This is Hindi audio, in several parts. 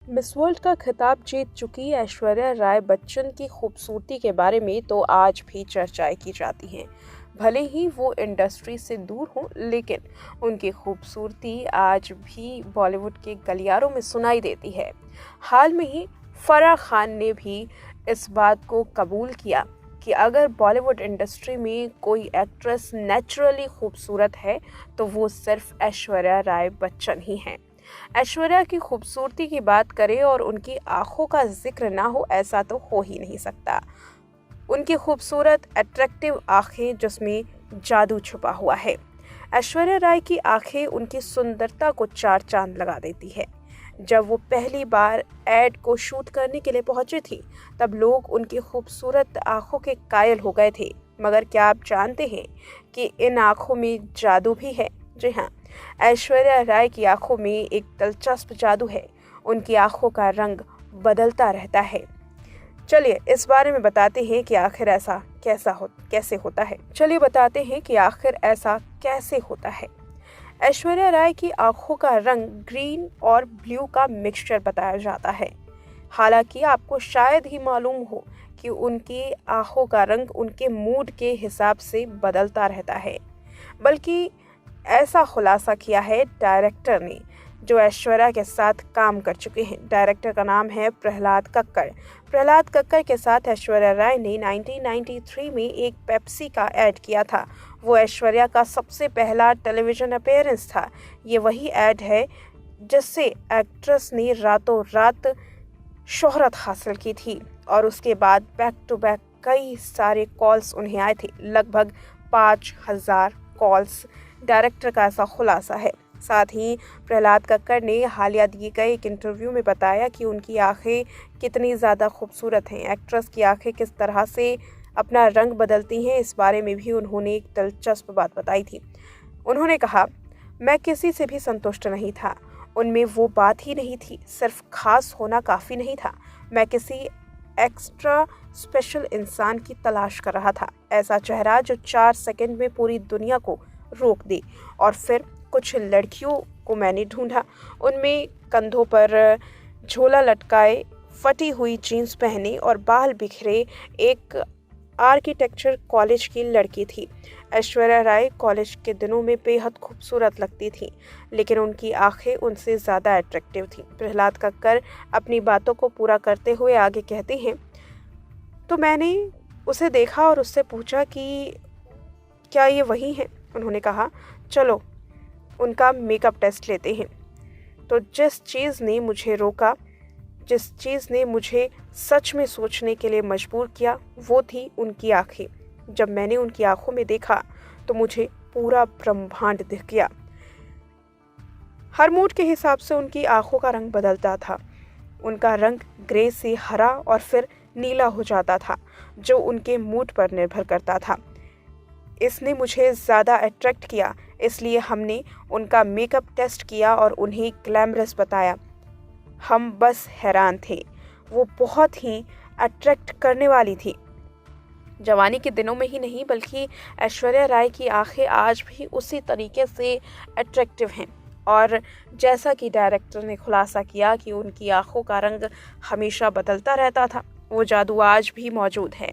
मिस वर्ल्ड का खिताब जीत चुकी ऐश्वर्या राय बच्चन की खूबसूरती के बारे में तो आज भी चर्चाएं की जाती हैं। भले ही वो इंडस्ट्री से दूर हों, लेकिन उनकी खूबसूरती आज भी बॉलीवुड के गलियारों में सुनाई देती है। हाल में ही फराह खान ने भी इस बात को कबूल किया कि अगर बॉलीवुड इंडस्ट्री में कोई एक्ट्रेस नेचुरली खूबसूरत है तो वो सिर्फ ऐश्वर्या राय बच्चन ही हैं। ऐश्वर्या की खूबसूरती की बात करें और उनकी आंखों का जिक्र ना हो, ऐसा तो हो ही नहीं सकता। उनकी खूबसूरत अट्रैक्टिव आंखें जिसमें जादू छुपा हुआ है। ऐश्वर्या राय की आंखें उनकी सुंदरता को चार चांद लगा देती है। जब वो पहली बार एड को शूट करने के लिए पहुंची थी, तब लोग उनकी खूबसूरत आंखों के कायल हो गए थे। मगर क्या आप जानते हैं कि इन आंखों में जादू भी है? जी हाँ, ऐश्वर्या राय की आंखों में एक दिलचस्प जादू है। उनकी आंखों का रंग बदलता रहता है। चलिए इस बारे में बताते हैं कि आखिर ऐसा कैसे होता है। ऐश्वर्या राय की आंखों का रंग ग्रीन और ब्लू का मिक्सचर बताया जाता है। हालांकि आपको शायद ही मालूम हो कि उनकी आंखों का रंग उनके मूड के हिसाब से बदलता रहता है। बल्कि ऐसा खुलासा किया है डायरेक्टर ने, जो ऐश्वर्या के साथ काम कर चुके हैं। डायरेक्टर का नाम है प्रहलाद कक्कड़। प्रहलाद कक्कड़ के साथ ऐश्वर्या राय ने 1993 में एक पेप्सी का ऐड किया था। वो ऐश्वर्या का सबसे पहला टेलीविजन अपीयरेंस था। ये वही ऐड है जिससे एक्ट्रेस ने रातों रात शोहरत हासिल की थी और उसके बाद बैक टू बैक कई सारे कॉल्स उन्हें आए थे, लगभग 5000 कॉल्स। डायरेक्टर का ऐसा खुलासा है। साथ ही प्रहलाद कक्कड़ ने हालिया दिए गए एक इंटरव्यू में बताया कि उनकी आंखें कितनी ज़्यादा खूबसूरत हैं। एक्ट्रेस की आंखें किस तरह से अपना रंग बदलती हैं, इस बारे में भी उन्होंने एक दिलचस्प बात बताई थी। उन्होंने कहा, मैं किसी से भी संतुष्ट नहीं था। उनमें वो बात ही नहीं थी। सिर्फ खास होना काफ़ी नहीं था। मैं किसी एक्स्ट्रा स्पेशल इंसान की तलाश कर रहा था। ऐसा चेहरा जो 4 सेकंड में पूरी दुनिया को रोक दे। और फिर कुछ लड़कियों को मैंने ढूंढा। उनमें कंधों पर झोला लटकाए, फटी हुई जीन्स पहने और बाल बिखरे एक आर्किटेक्चर कॉलेज की लड़की थी। ऐश्वर्या राय कॉलेज के दिनों में बेहद खूबसूरत लगती थी, लेकिन उनकी आंखें उनसे ज़्यादा अट्रैक्टिव थी। प्रहलाद कक्कड़ अपनी बातों को पूरा करते हुए आगे कहते हैं, तो मैंने उसे देखा और उससे पूछा कि क्या ये वही है? उन्होंने कहा, चलो उनका मेकअप टेस्ट लेते हैं। तो जिस चीज़ ने मुझे रोका, जिस चीज़ ने मुझे सच में सोचने के लिए मजबूर किया, वो थी उनकी आंखें। जब मैंने उनकी आंखों में देखा तो मुझे पूरा ब्रह्मांड दिख गया। हर मूड के हिसाब से उनकी आंखों का रंग बदलता था। उनका रंग ग्रे से हरा और फिर नीला हो जाता था, जो उनके मूड पर निर्भर करता था। इसने मुझे ज़्यादा अट्रैक्ट किया, इसलिए हमने उनका मेकअप टेस्ट किया और उन्हें ग्लैमरस बताया। हम बस हैरान थे। वो बहुत ही अट्रैक्ट करने वाली थी। जवानी के दिनों में ही नहीं, बल्कि ऐश्वर्या राय की आंखें आज भी उसी तरीके से अट्रैक्टिव हैं। और जैसा कि डायरेक्टर ने खुलासा किया कि उनकी आंखों का रंग हमेशा बदलता रहता था, वो जादू आज भी मौजूद है।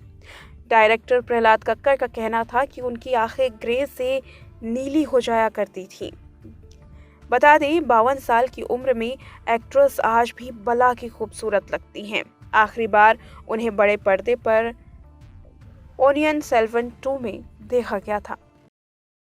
डायरेक्टर प्रहलाद कक्कड़ का कहना था कि उनकी आंखें ग्रे से नीली हो जाया करती थी। बता दें, 52 साल की उम्र में एक्ट्रेस आज भी बला की खूबसूरत लगती हैं। आखिरी बार उन्हें बड़े पर्दे पर ओनियन सेल्वन 2 में देखा गया था।